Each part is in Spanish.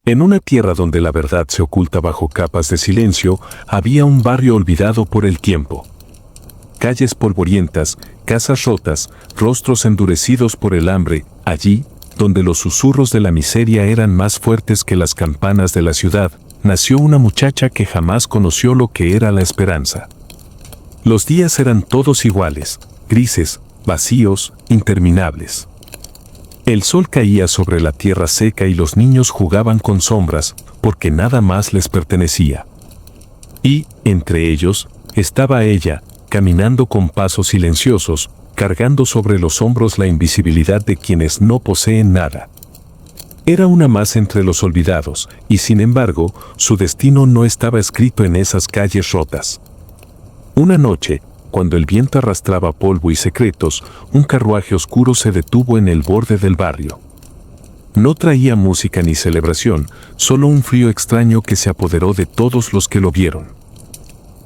En una tierra donde la verdad se oculta bajo capas de silencio, había un barrio olvidado por el tiempo. Calles polvorientas, casas rotas, rostros endurecidos por el hambre, allí, donde los susurros de la miseria eran más fuertes que las campanas de la ciudad, nació una muchacha que jamás conoció lo que era la esperanza. Los días eran todos iguales, grises, vacíos, interminables. El sol caía sobre la tierra seca y los niños jugaban con sombras, porque nada más les pertenecía. Y, entre ellos, estaba ella, caminando con pasos silenciosos, cargando sobre los hombros la invisibilidad de quienes no poseen nada. Era una más entre los olvidados, y sin embargo, su destino no estaba escrito en esas calles rotas. Una noche, cuando el viento arrastraba polvo y secretos, un carruaje oscuro se detuvo en el borde del barrio. No traía música ni celebración, solo un frío extraño que se apoderó de todos los que lo vieron.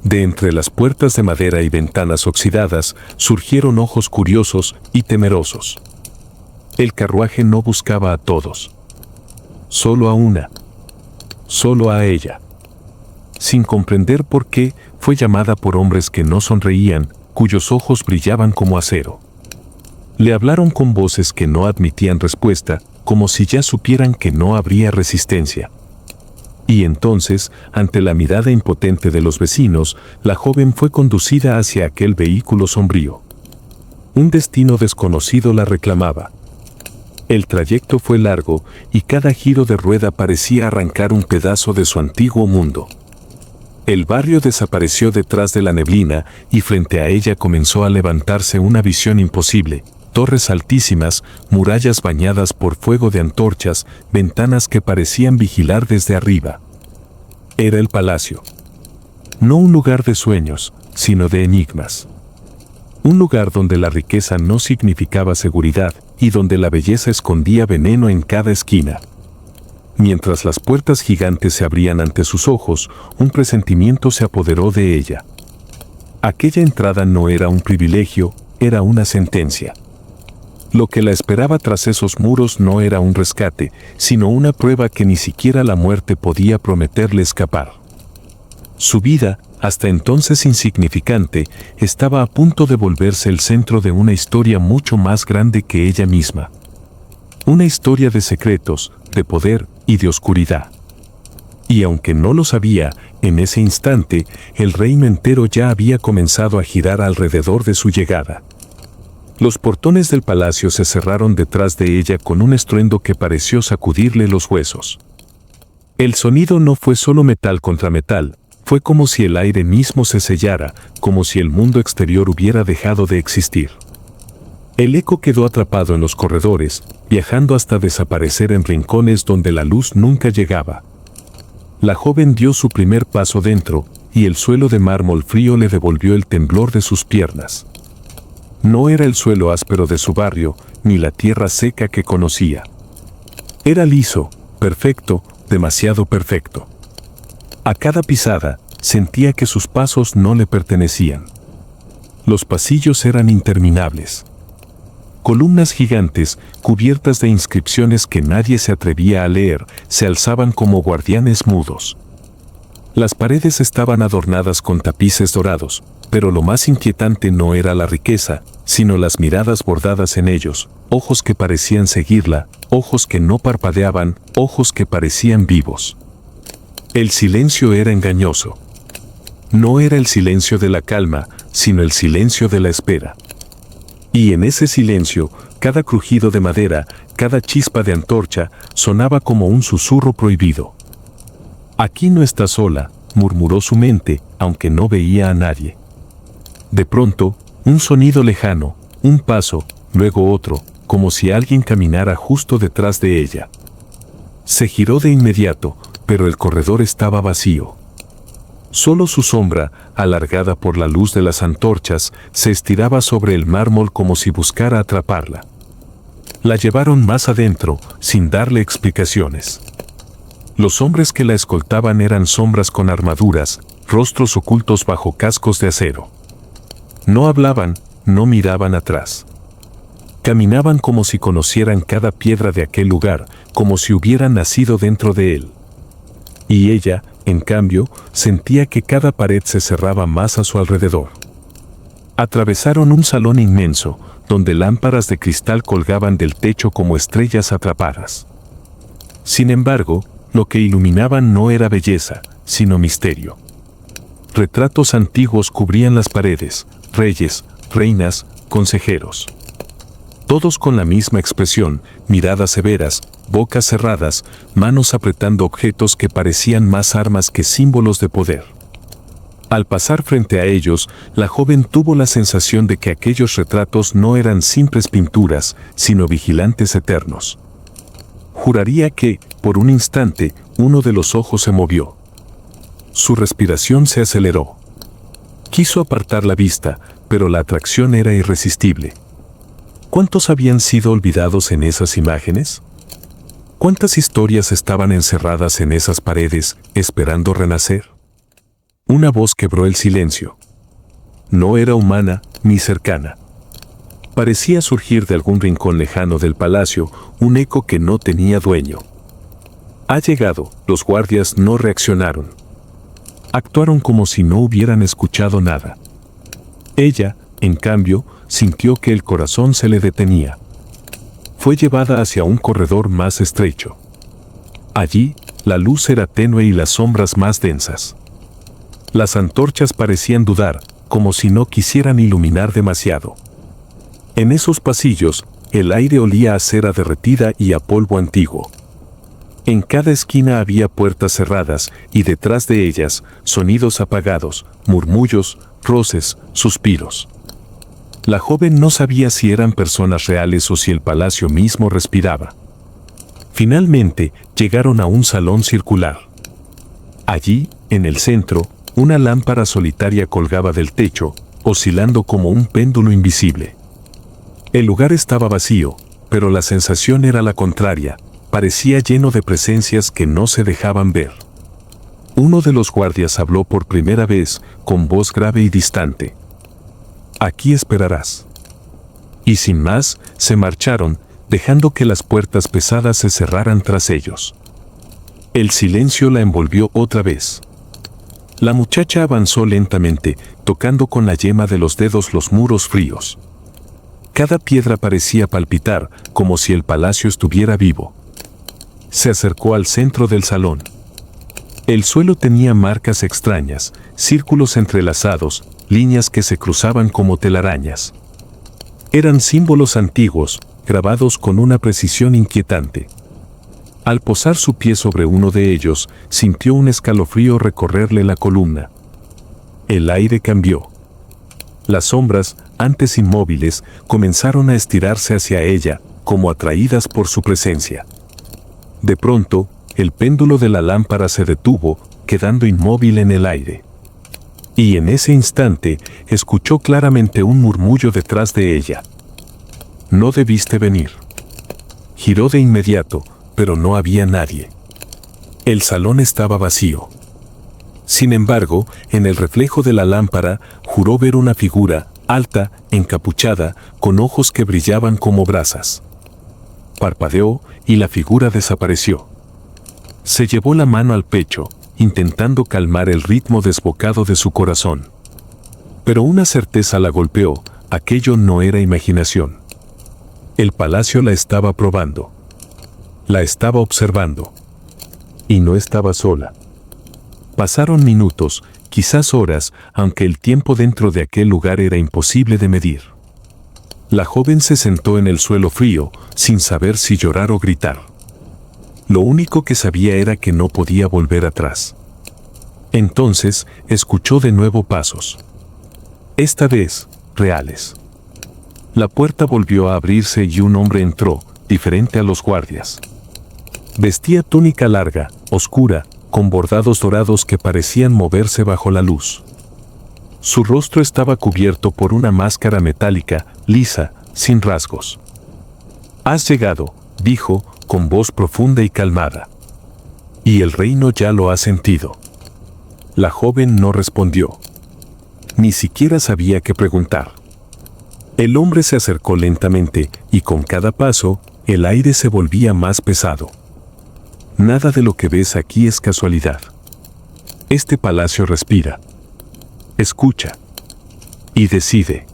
De entre las puertas de madera y ventanas oxidadas, surgieron ojos curiosos y temerosos. El carruaje no buscaba a todos. Solo a una. Solo a ella. Sin comprender por qué, fue llamada por hombres que no sonreían, cuyos ojos brillaban como acero. Le hablaron con voces que no admitían respuesta, como si ya supieran que no habría resistencia. Y entonces, ante la mirada impotente de los vecinos, la joven fue conducida hacia aquel vehículo sombrío. Un destino desconocido la reclamaba. El trayecto fue largo, y cada giro de rueda parecía arrancar un pedazo de su antiguo mundo. El barrio desapareció detrás de la neblina, y frente a ella comenzó a levantarse una visión imposible: torres altísimas, murallas bañadas por fuego de antorchas, ventanas que parecían vigilar desde arriba. Era el palacio. No un lugar de sueños, sino de enigmas. Un lugar donde la riqueza no significaba seguridad, y donde la belleza escondía veneno en cada esquina. Mientras las puertas gigantes se abrían ante sus ojos, un presentimiento se apoderó de ella. Aquella entrada no era un privilegio, era una sentencia. Lo que la esperaba tras esos muros no era un rescate, sino una prueba que ni siquiera la muerte podía prometerle escapar. Su vida, hasta entonces insignificante, estaba a punto de volverse el centro de una historia mucho más grande que ella misma. Una historia de secretos, de poder y de oscuridad. Y aunque no lo sabía, en ese instante, el reino entero ya había comenzado a girar alrededor de su llegada. Los portones del palacio se cerraron detrás de ella con un estruendo que pareció sacudirle los huesos. El sonido no fue solo metal contra metal, fue como si el aire mismo se sellara, como si el mundo exterior hubiera dejado de existir. El eco quedó atrapado en los corredores, viajando hasta desaparecer en rincones donde la luz nunca llegaba. La joven dio su primer paso dentro, y el suelo de mármol frío le devolvió el temblor de sus piernas. No era el suelo áspero de su barrio, ni la tierra seca que conocía. Era liso, perfecto, demasiado perfecto. A cada pisada, sentía que sus pasos no le pertenecían. Los pasillos eran interminables. Columnas gigantes, cubiertas de inscripciones que nadie se atrevía a leer, se alzaban como guardianes mudos. Las paredes estaban adornadas con tapices dorados, pero lo más inquietante no era la riqueza, sino las miradas bordadas en ellos, ojos que parecían seguirla, ojos que no parpadeaban, ojos que parecían vivos. El silencio era engañoso. No era el silencio de la calma, sino el silencio de la espera. Y en ese silencio, cada crujido de madera, cada chispa de antorcha, sonaba como un susurro prohibido. «Aquí no está sola», murmuró su mente, aunque no veía a nadie. De pronto, un sonido lejano, un paso, luego otro, como si alguien caminara justo detrás de ella. Se giró de inmediato, pero el corredor estaba vacío. Solo su sombra, alargada por la luz de las antorchas, se estiraba sobre el mármol como si buscara atraparla. La llevaron más adentro, sin darle explicaciones. Los hombres que la escoltaban eran sombras con armaduras, rostros ocultos bajo cascos de acero. No hablaban, no miraban atrás. Caminaban como si conocieran cada piedra de aquel lugar, como si hubieran nacido dentro de él. Y ella, en cambio, sentía que cada pared se cerraba más a su alrededor. Atravesaron un salón inmenso, donde lámparas de cristal colgaban del techo como estrellas atrapadas. Sin embargo, lo que iluminaban no era belleza, sino misterio. Retratos antiguos cubrían las paredes, reyes, reinas, consejeros. Todos con la misma expresión, miradas severas, bocas cerradas, manos apretando objetos que parecían más armas que símbolos de poder. Al pasar frente a ellos, la joven tuvo la sensación de que aquellos retratos no eran simples pinturas, sino vigilantes eternos. Juraría que, por un instante, uno de los ojos se movió. Su respiración se aceleró. Quiso apartar la vista, pero la atracción era irresistible. ¿Cuántos habían sido olvidados en esas imágenes? ¿Cuántas historias estaban encerradas en esas paredes, esperando renacer? Una voz quebró el silencio. No era humana ni cercana. Parecía surgir de algún rincón lejano del palacio, un eco que no tenía dueño. Ha llegado. Los guardias no reaccionaron. Actuaron como si no hubieran escuchado nada. Ella, en cambio, sintió que el corazón se le detenía. Fue llevada hacia un corredor más estrecho. Allí, la luz era tenue y las sombras más densas. Las antorchas parecían dudar, como si no quisieran iluminar demasiado. En esos pasillos, el aire olía a cera derretida y a polvo antiguo. En cada esquina había puertas cerradas y detrás de ellas, sonidos apagados, murmullos, roces, suspiros. La joven no sabía si eran personas reales o si el palacio mismo respiraba. Finalmente, llegaron a un salón circular. Allí, en el centro, una lámpara solitaria colgaba del techo, oscilando como un péndulo invisible. El lugar estaba vacío, pero la sensación era la contraria, parecía lleno de presencias que no se dejaban ver. Uno de los guardias habló por primera vez, con voz grave y distante. «Aquí esperarás». Y sin más, se marcharon, dejando que las puertas pesadas se cerraran tras ellos. El silencio la envolvió otra vez. La muchacha avanzó lentamente, tocando con la yema de los dedos los muros fríos. Cada piedra parecía palpitar, como si el palacio estuviera vivo. Se acercó al centro del salón. El suelo tenía marcas extrañas, círculos entrelazados, líneas que se cruzaban como telarañas. Eran símbolos antiguos, grabados con una precisión inquietante. Al posar su pie sobre uno de ellos, sintió un escalofrío recorrerle la columna. El aire cambió. Las sombras, antes inmóviles, comenzaron a estirarse hacia ella, como atraídas por su presencia. De pronto, el péndulo de la lámpara se detuvo, quedando inmóvil en el aire. Y en ese instante, escuchó claramente un murmullo detrás de ella. «No debiste venir». Giró de inmediato, pero no había nadie. El salón estaba vacío. Sin embargo, en el reflejo de la lámpara, juró ver una figura, alta, encapuchada, con ojos que brillaban como brasas. Parpadeó y la figura desapareció. Se llevó la mano al pecho, intentando calmar el ritmo desbocado de su corazón. Pero una certeza la golpeó, aquello no era imaginación. El palacio la estaba probando. La estaba observando. Y no estaba sola. Pasaron minutos, quizás horas, aunque el tiempo dentro de aquel lugar era imposible de medir. La joven se sentó en el suelo frío, sin saber si llorar o gritar. Lo único que sabía era que no podía volver atrás. Entonces, escuchó de nuevo pasos. Esta vez, reales. La puerta volvió a abrirse y un hombre entró, diferente a los guardias. Vestía túnica larga, oscura, con bordados dorados que parecían moverse bajo la luz. Su rostro estaba cubierto por una máscara metálica, lisa, sin rasgos. «Has llegado», dijo, con voz profunda y calmada. «Y el reino ya lo ha sentido». La joven no respondió. Ni siquiera sabía qué preguntar. El hombre se acercó lentamente y con cada paso, el aire se volvía más pesado. Nada de lo que ves aquí es casualidad. Este palacio respira. Escucha. Y decide.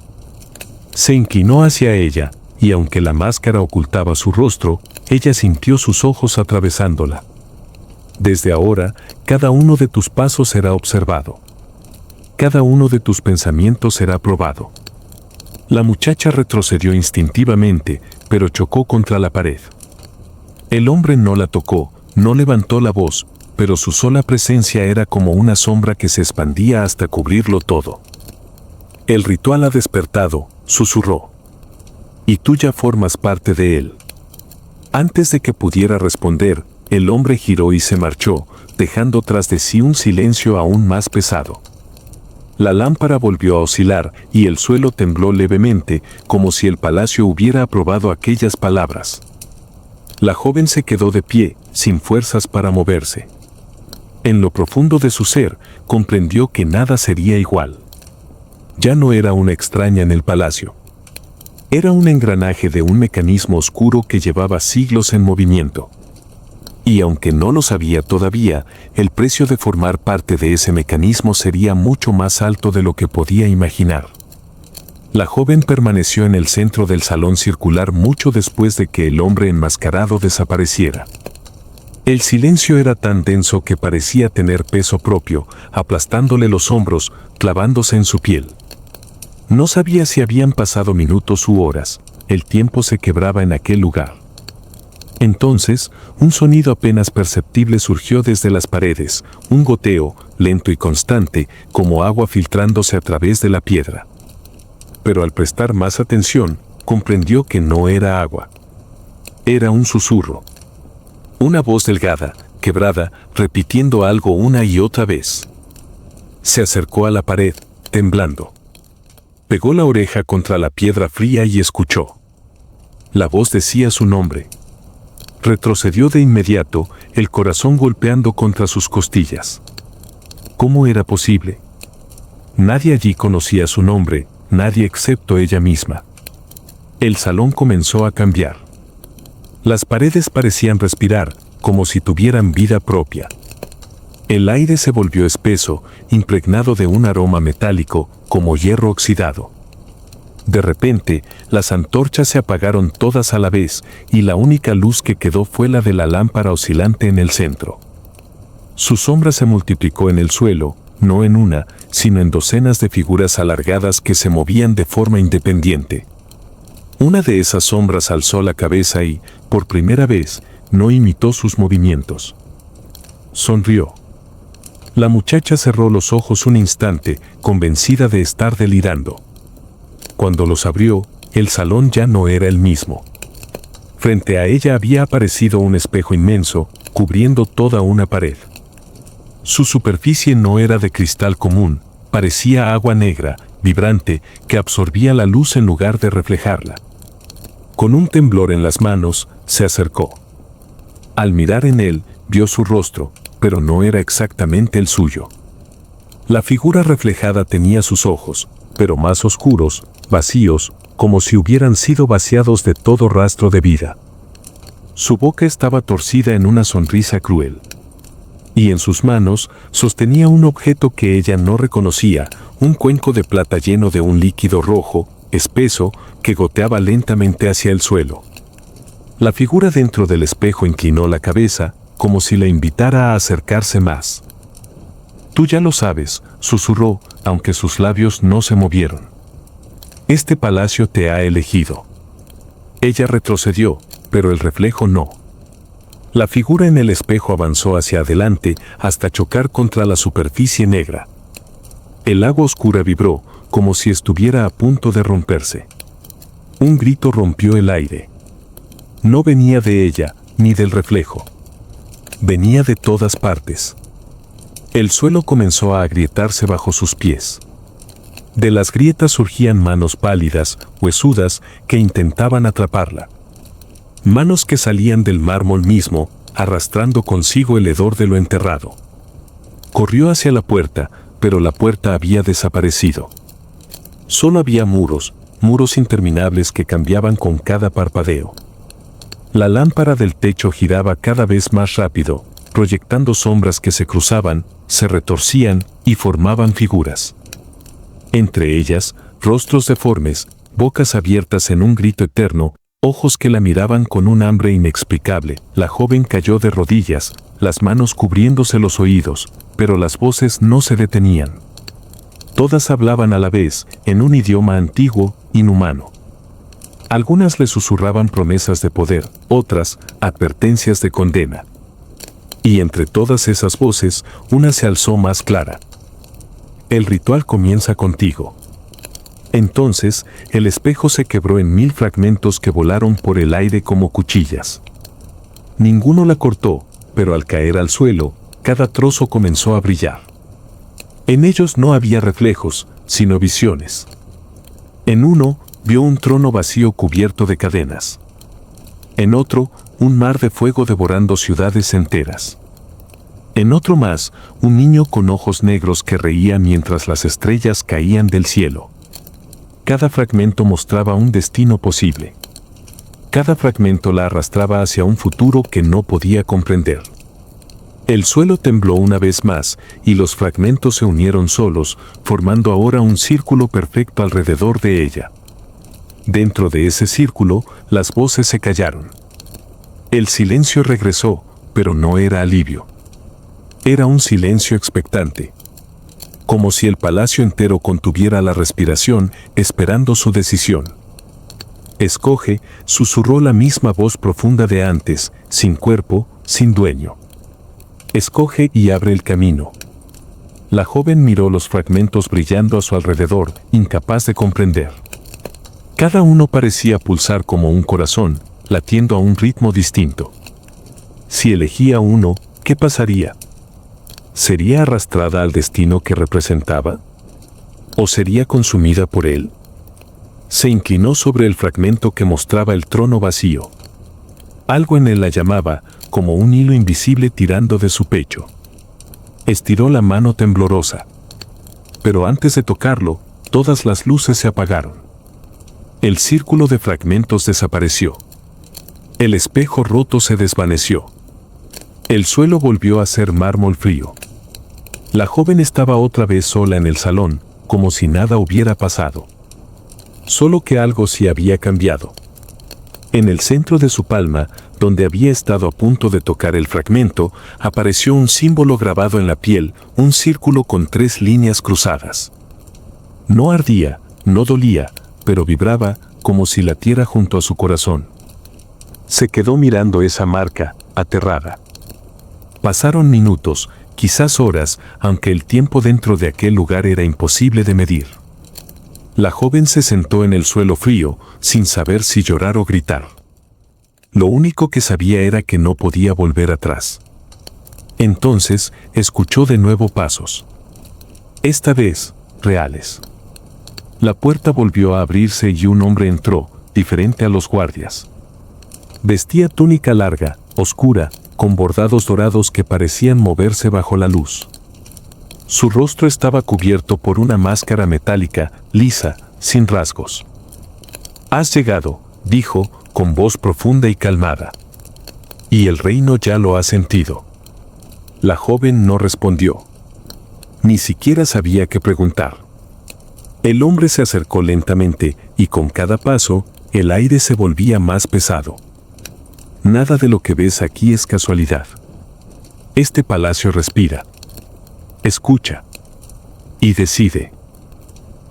Se inclinó hacia ella, y aunque la máscara ocultaba su rostro, ella sintió sus ojos atravesándola. Desde ahora, cada uno de tus pasos será observado. Cada uno de tus pensamientos será probado. La muchacha retrocedió instintivamente, pero chocó contra la pared. El hombre no la tocó, no levantó la voz, pero su sola presencia era como una sombra que se expandía hasta cubrirlo todo. El ritual ha despertado, susurró. Y tú ya formas parte de él. Antes de que pudiera responder, el hombre giró y se marchó, dejando tras de sí un silencio aún más pesado. La lámpara volvió a oscilar y el suelo tembló levemente, como si el palacio hubiera aprobado aquellas palabras. La joven se quedó de pie, sin fuerzas para moverse. En lo profundo de su ser, comprendió que nada sería igual. Ya no era una extraña en el palacio. Era un engranaje de un mecanismo oscuro que llevaba siglos en movimiento. Y aunque no lo sabía todavía, el precio de formar parte de ese mecanismo sería mucho más alto de lo que podía imaginar. La joven permaneció en el centro del salón circular mucho después de que el hombre enmascarado desapareciera. El silencio era tan denso que parecía tener peso propio, aplastándole los hombros, clavándose en su piel. No sabía si habían pasado minutos u horas, el tiempo se quebraba en aquel lugar. Entonces, un sonido apenas perceptible surgió desde las paredes, un goteo, lento y constante, como agua filtrándose a través de la piedra. Pero al prestar más atención, comprendió que no era agua. Era un susurro. Una voz delgada, quebrada, repitiendo algo una y otra vez. Se acercó a la pared, temblando. Pegó la oreja contra la piedra fría y escuchó. La voz decía su nombre. Retrocedió de inmediato, el corazón golpeando contra sus costillas. ¿Cómo era posible? Nadie allí conocía su nombre, nadie excepto ella misma. El salón comenzó a cambiar. Las paredes parecían respirar, como si tuvieran vida propia. El aire se volvió espeso, impregnado de un aroma metálico, como hierro oxidado. De repente, las antorchas se apagaron todas a la vez, y la única luz que quedó fue la de la lámpara oscilante en el centro. Su sombra se multiplicó en el suelo, no en una, sino en docenas de figuras alargadas que se movían de forma independiente. Una de esas sombras alzó la cabeza y, por primera vez, no imitó sus movimientos. Sonrió. La muchacha cerró los ojos un instante, convencida de estar delirando. Cuando los abrió, el salón ya no era el mismo. Frente a ella había aparecido un espejo inmenso, cubriendo toda una pared. Su superficie no era de cristal común, parecía agua negra, vibrante, que absorbía la luz en lugar de reflejarla. Con un temblor en las manos, se acercó. Al mirar en él, vio su rostro, pero no era exactamente el suyo. La figura reflejada tenía sus ojos, pero más oscuros, vacíos, como si hubieran sido vaciados de todo rastro de vida. Su boca estaba torcida en una sonrisa cruel. Y en sus manos sostenía un objeto que ella no reconocía, un cuenco de plata lleno de un líquido rojo, espeso, que goteaba lentamente hacia el suelo. La figura dentro del espejo inclinó la cabeza, como si la invitara a acercarse más. «Tú ya lo sabes», susurró, aunque sus labios no se movieron. «Este palacio te ha elegido». Ella retrocedió, pero el reflejo no. La figura en el espejo avanzó hacia adelante hasta chocar contra la superficie negra. El agua oscura vibró, como si estuviera a punto de romperse. Un grito rompió el aire. No venía de ella, ni del reflejo. Venía de todas partes. El suelo comenzó a agrietarse bajo sus pies. De las grietas surgían manos pálidas, huesudas, que intentaban atraparla. Manos que salían del mármol mismo, arrastrando consigo el hedor de lo enterrado. Corrió hacia la puerta, pero la puerta había desaparecido. Solo había muros, muros interminables que cambiaban con cada parpadeo. La lámpara del techo giraba cada vez más rápido, proyectando sombras que se cruzaban, se retorcían y formaban figuras. Entre ellas, rostros deformes, bocas abiertas en un grito eterno, ojos que la miraban con un hambre inexplicable. La joven cayó de rodillas, las manos cubriéndose los oídos, pero las voces no se detenían. Todas hablaban a la vez, en un idioma antiguo, inhumano. Algunas le susurraban promesas de poder, otras, advertencias de condena. Y entre todas esas voces, una se alzó más clara. El ritual comienza contigo. Entonces, el espejo se quebró en 1000 fragmentos que volaron por el aire como cuchillas. Ninguno la cortó, pero al caer al suelo, cada trozo comenzó a brillar. En ellos no había reflejos, sino visiones. En uno, vio un trono vacío cubierto de cadenas. En otro, un mar de fuego devorando ciudades enteras. En otro más, un niño con ojos negros que reía mientras las estrellas caían del cielo. Cada fragmento mostraba un destino posible. Cada fragmento la arrastraba hacia un futuro que no podía comprender. El suelo tembló una vez más, y los fragmentos se unieron solos, formando ahora un círculo perfecto alrededor de ella. Dentro de ese círculo, las voces se callaron. El silencio regresó, pero no era alivio. Era un silencio expectante. Como si el palacio entero contuviera la respiración, esperando su decisión. Escoge, susurró la misma voz profunda de antes, sin cuerpo, sin dueño. Escoge y abre el camino. La joven miró los fragmentos brillando a su alrededor, incapaz de comprender. Cada uno parecía pulsar como un corazón, latiendo a un ritmo distinto. Si elegía uno, ¿qué pasaría? ¿Sería arrastrada al destino que representaba? ¿O sería consumida por él? Se inclinó sobre el fragmento que mostraba el trono vacío. Algo en él la llamaba, como un hilo invisible tirando de su pecho. Estiró la mano temblorosa. Pero antes de tocarlo, todas las luces se apagaron. El círculo de fragmentos desapareció. El espejo roto se desvaneció. El suelo volvió a ser mármol frío. La joven estaba otra vez sola en el salón, como si nada hubiera pasado. Solo que algo sí había cambiado. En el centro de su palma, donde había estado a punto de tocar el fragmento, apareció un símbolo grabado en la piel, un círculo con 3 líneas cruzadas. No ardía, no dolía, pero vibraba, como si latiera junto a su corazón. Se quedó mirando esa marca, aterrada. Pasaron minutos, quizás horas, aunque el tiempo dentro de aquel lugar era imposible de medir. La joven se sentó en el suelo frío, sin saber si llorar o gritar. Lo único que sabía era que no podía volver atrás. Entonces, escuchó de nuevo pasos. Esta vez, reales. La puerta volvió a abrirse y un hombre entró, diferente a los guardias. Vestía túnica larga, oscura, con bordados dorados que parecían moverse bajo la luz. Su rostro estaba cubierto por una máscara metálica, lisa, sin rasgos. «Has llegado», dijo, con voz profunda y calmada. «Y el reino ya lo ha sentido». La joven no respondió. Ni siquiera sabía qué preguntar. El hombre se acercó lentamente, y con cada paso, el aire se volvía más pesado. «Nada de lo que ves aquí es casualidad. Este palacio respira. Escucha. Y decide».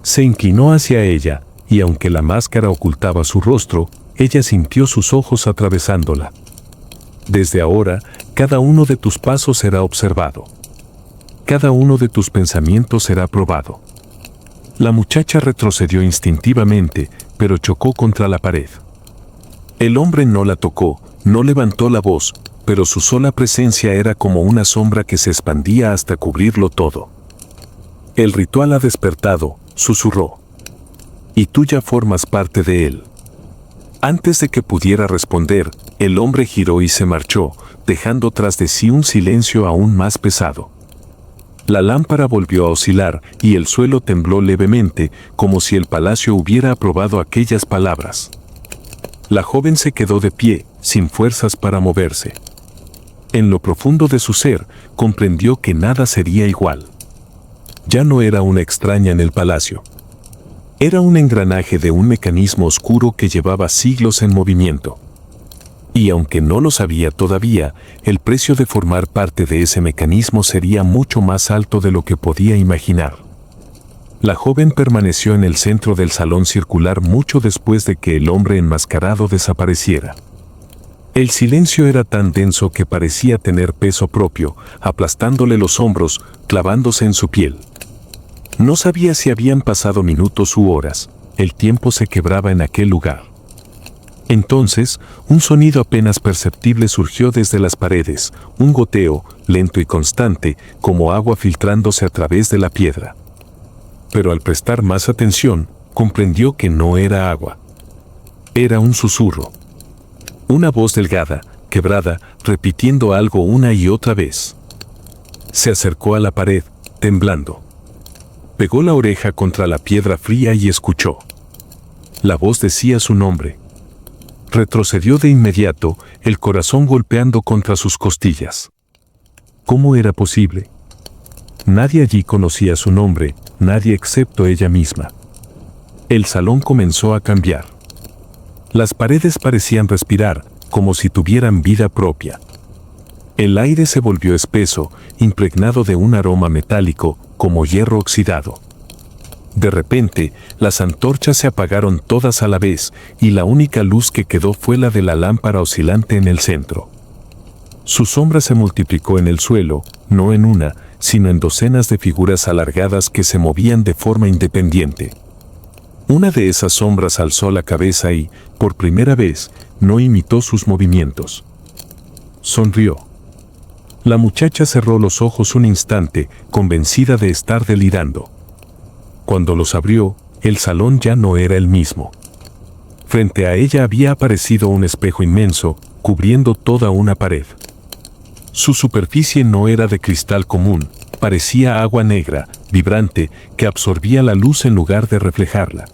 Se inclinó hacia ella, y aunque la máscara ocultaba su rostro, ella sintió sus ojos atravesándola. «Desde ahora, cada uno de tus pasos será observado. Cada uno de tus pensamientos será probado». La muchacha retrocedió instintivamente, pero chocó contra la pared. El hombre no la tocó, no levantó la voz, pero su sola presencia era como una sombra que se expandía hasta cubrirlo todo. «El ritual ha despertado», susurró. «Y tú ya formas parte de él». Antes de que pudiera responder, el hombre giró y se marchó, dejando tras de sí un silencio aún más pesado. La lámpara volvió a oscilar y el suelo tembló levemente, como si el palacio hubiera aprobado aquellas palabras. La joven se quedó de pie, sin fuerzas para moverse. En lo profundo de su ser, comprendió que nada sería igual. Ya no era una extraña en el palacio. Era un engranaje de un mecanismo oscuro que llevaba siglos en movimiento. Y aunque no lo sabía todavía, el precio de formar parte de ese mecanismo sería mucho más alto de lo que podía imaginar. La joven permaneció en el centro del salón circular mucho después de que el hombre enmascarado desapareciera. El silencio era tan denso que parecía tener peso propio, aplastándole los hombros, clavándose en su piel. No sabía si habían pasado minutos u horas, el tiempo se quebraba en aquel lugar. Entonces, un sonido apenas perceptible surgió desde las paredes, un goteo, lento y constante, como agua filtrándose a través de la piedra. Pero al prestar más atención, comprendió que no era agua. Era un susurro. Una voz delgada, quebrada, repitiendo algo una y otra vez. Se acercó a la pared, temblando. Pegó la oreja contra la piedra fría y escuchó. La voz decía su nombre. Retrocedió de inmediato, el corazón golpeando contra sus costillas. ¿Cómo era posible? Nadie allí conocía su nombre, nadie excepto ella misma. El salón comenzó a cambiar. Las paredes parecían respirar, como si tuvieran vida propia. El aire se volvió espeso, impregnado de un aroma metálico, como hierro oxidado. De repente, las antorchas se apagaron todas a la vez, y la única luz que quedó fue la de la lámpara oscilante en el centro. Su sombra se multiplicó en el suelo, no en una, sino en docenas de figuras alargadas que se movían de forma independiente. Una de esas sombras alzó la cabeza y, por primera vez, no imitó sus movimientos. Sonrió. La muchacha cerró los ojos un instante, convencida de estar delirando. Cuando los abrió, el salón ya no era el mismo. Frente a ella había aparecido un espejo inmenso, cubriendo toda una pared. Su superficie no era de cristal común, parecía agua negra, vibrante, que absorbía la luz en lugar de reflejarla.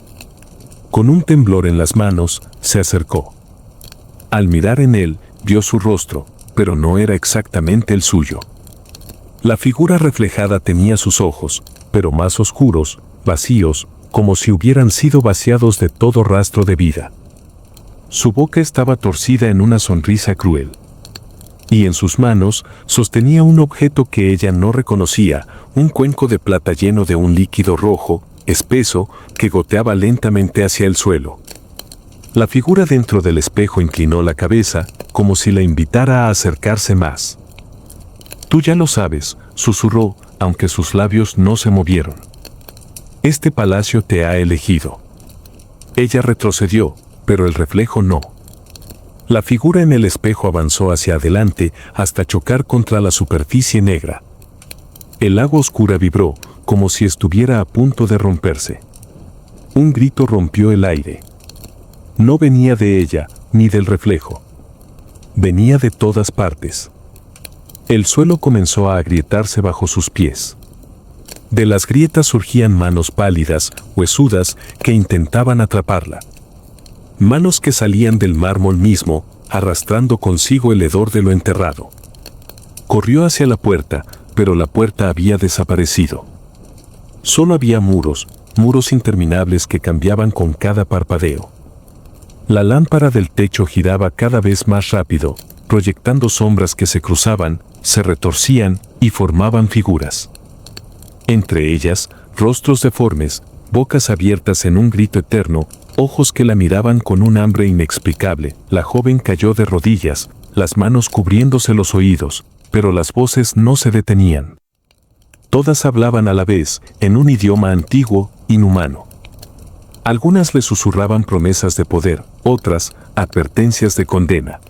Con un temblor en las manos, se acercó. Al mirar en él, vio su rostro, pero no era exactamente el suyo. La figura reflejada tenía sus ojos, pero más oscuros, vacíos, como si hubieran sido vaciados de todo rastro de vida. Su boca estaba torcida en una sonrisa cruel. Y en sus manos sostenía un objeto que ella no reconocía, un cuenco de plata lleno de un líquido rojo, espeso, que goteaba lentamente hacia el suelo. La figura dentro del espejo inclinó la cabeza, como si la invitara a acercarse más. «Tú ya lo sabes», susurró, aunque sus labios no se movieron. «Este palacio te ha elegido». Ella retrocedió, pero el reflejo no. La figura en el espejo avanzó hacia adelante hasta chocar contra la superficie negra. El agua oscura vibró, como si estuviera a punto de romperse. Un grito rompió el aire. No venía de ella, ni del reflejo. Venía de todas partes. El suelo comenzó a agrietarse bajo sus pies. De las grietas surgían manos pálidas, huesudas, que intentaban atraparla. Manos que salían del mármol mismo, arrastrando consigo el hedor de lo enterrado. Corrió hacia la puerta, pero la puerta había desaparecido. Solo había muros, muros interminables que cambiaban con cada parpadeo. La lámpara del techo giraba cada vez más rápido, proyectando sombras que se cruzaban, se retorcían y formaban figuras. Entre ellas, rostros deformes, bocas abiertas en un grito eterno, ojos que la miraban con un hambre inexplicable. La joven cayó de rodillas, las manos cubriéndose los oídos, pero las voces no se detenían. Todas hablaban a la vez, en un idioma antiguo, inhumano. Algunas le susurraban promesas de poder, otras, advertencias de condena.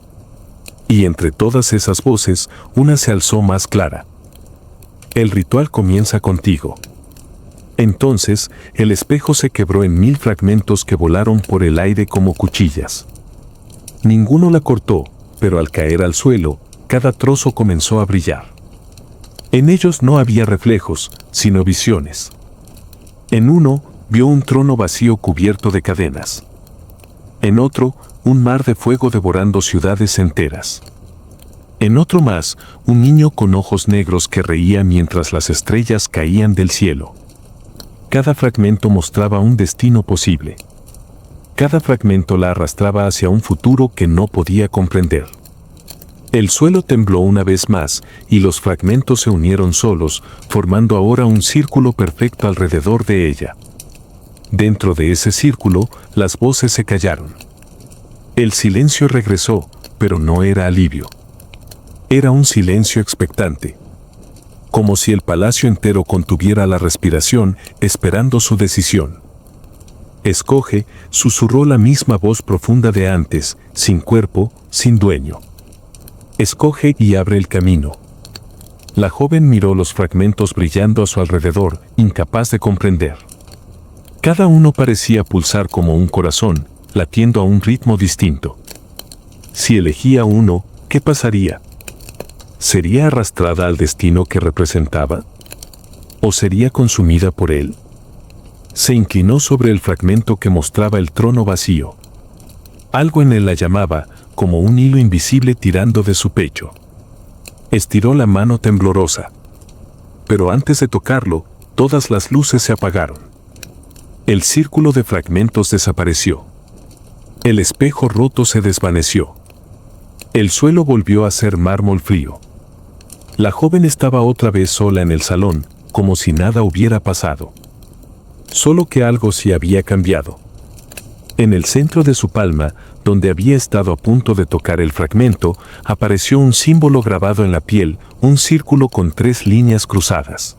Y entre todas esas voces, una se alzó más clara. El ritual comienza contigo. Entonces, el espejo se quebró en 1000 fragmentos que volaron por el aire como cuchillas. Ninguno la cortó, pero al caer al suelo, cada trozo comenzó a brillar. En ellos no había reflejos, sino visiones. En uno, vio un trono vacío cubierto de cadenas. En otro, un mar de fuego devorando ciudades enteras. En otro más, un niño con ojos negros que reía mientras las estrellas caían del cielo. Cada fragmento mostraba un destino posible. Cada fragmento la arrastraba hacia un futuro que no podía comprender. El suelo tembló una vez más, y los fragmentos se unieron solos, formando ahora un círculo perfecto alrededor de ella. Dentro de ese círculo, las voces se callaron. El silencio regresó, pero no era alivio. Era un silencio expectante. Como si el palacio entero contuviera la respiración, esperando su decisión. Escoge, susurró la misma voz profunda de antes, sin cuerpo, sin dueño. Escoge y abre el camino. La joven miró los fragmentos brillando a su alrededor, incapaz de comprender. Cada uno parecía pulsar como un corazón, latiendo a un ritmo distinto. Si elegía uno, ¿qué pasaría? ¿Sería arrastrada al destino que representaba? ¿O sería consumida por él? Se inclinó sobre el fragmento que mostraba el trono vacío. Algo en él la llamaba, como un hilo invisible tirando de su pecho. Estiró la mano temblorosa. Pero antes de tocarlo, todas las luces se apagaron. El círculo de fragmentos desapareció. El espejo roto se desvaneció. El suelo volvió a ser mármol frío. La joven estaba otra vez sola en el salón, como si nada hubiera pasado. Solo que algo sí había cambiado. En el centro de su palma, donde había estado a punto de tocar el fragmento, apareció un símbolo grabado en la piel, un círculo con 3 líneas cruzadas.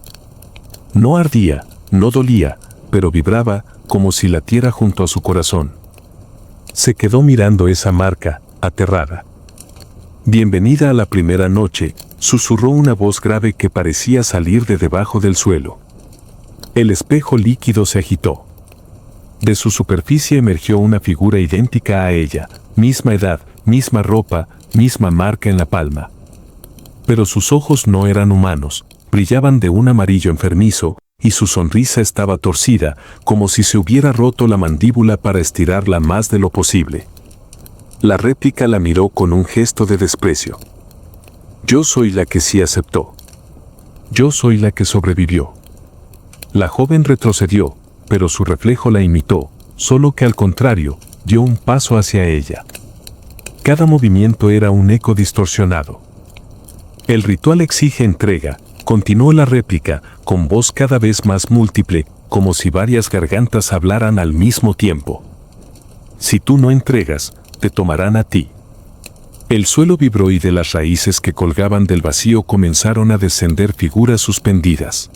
No ardía, no dolía, pero vibraba como si latiera junto a su corazón. Se quedó mirando esa marca, aterrada. Bienvenida a la primera noche, susurró una voz grave que parecía salir de debajo del suelo. El espejo líquido se agitó. De su superficie emergió una figura idéntica a ella, misma edad, misma ropa, misma marca en la palma. Pero sus ojos no eran humanos, brillaban de un amarillo enfermizo, y su sonrisa estaba torcida, como si se hubiera roto la mandíbula para estirarla más de lo posible. La réplica la miró con un gesto de desprecio. Yo soy la que sí aceptó. Yo soy la que sobrevivió. La joven retrocedió, pero su reflejo la imitó, solo que al contrario, dio un paso hacia ella. Cada movimiento era un eco distorsionado. El ritual exige entrega, continuó la réplica, con voz cada vez más múltiple, como si varias gargantas hablaran al mismo tiempo. Si tú no entregas, te tomarán a ti. El suelo vibró y de las raíces que colgaban del vacío comenzaron a descender figuras suspendidas.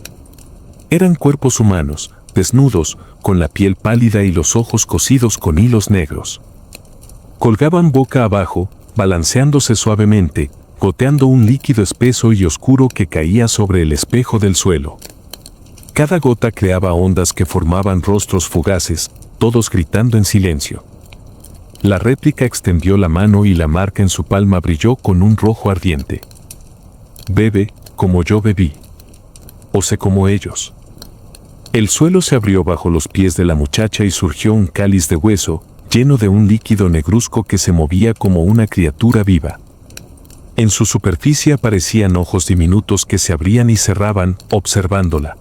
Eran cuerpos humanos, desnudos, con la piel pálida y los ojos cosidos con hilos negros. Colgaban boca abajo, balanceándose suavemente, goteando un líquido espeso y oscuro que caía sobre el espejo del suelo. Cada gota creaba ondas que formaban rostros fugaces, todos gritando en silencio. La réplica extendió la mano y la marca en su palma brilló con un rojo ardiente. Bebe, como yo bebí. O sé como ellos. El suelo se abrió bajo los pies de la muchacha y surgió un cáliz de hueso, lleno de un líquido negruzco que se movía como una criatura viva. En su superficie aparecían ojos diminutos que se abrían y cerraban, observándola.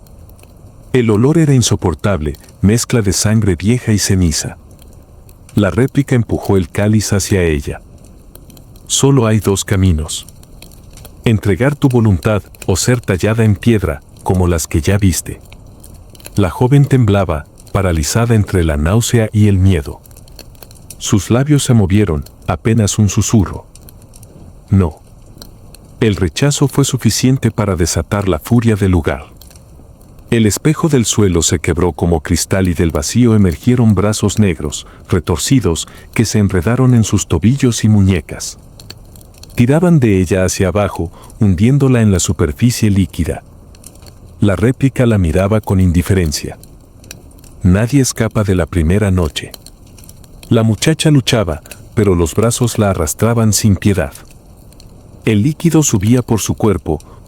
El olor era insoportable, mezcla de sangre vieja y ceniza. La réplica empujó el cáliz hacia ella. Solo hay 2 caminos. Entregar tu voluntad o ser tallada en piedra, como las que ya viste. La joven temblaba, paralizada entre la náusea y el miedo. Sus labios se movieron, apenas un susurro. No. El rechazo fue suficiente para desatar la furia del lugar. El espejo del suelo se quebró como cristal y del vacío emergieron brazos negros, retorcidos, que se enredaron en sus tobillos y muñecas. Tiraban de ella hacia abajo, hundiéndola en la superficie líquida. La réplica la miraba con indiferencia. Nadie escapa de la primera noche. La muchacha luchaba, pero los brazos la arrastraban sin piedad. El líquido subía por su cuerpo,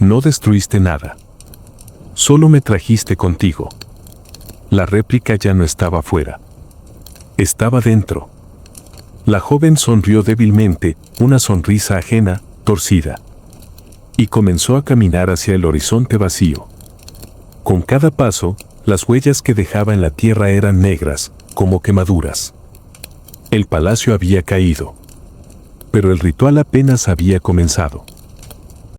No destruiste nada. Solo me trajiste contigo. La réplica ya no estaba fuera. Estaba dentro. La joven sonrió débilmente, una sonrisa ajena, torcida. Y comenzó a caminar hacia el horizonte vacío. Con cada paso, las huellas que dejaba en la tierra eran negras, como quemaduras. El palacio había caído. Pero el ritual apenas había comenzado.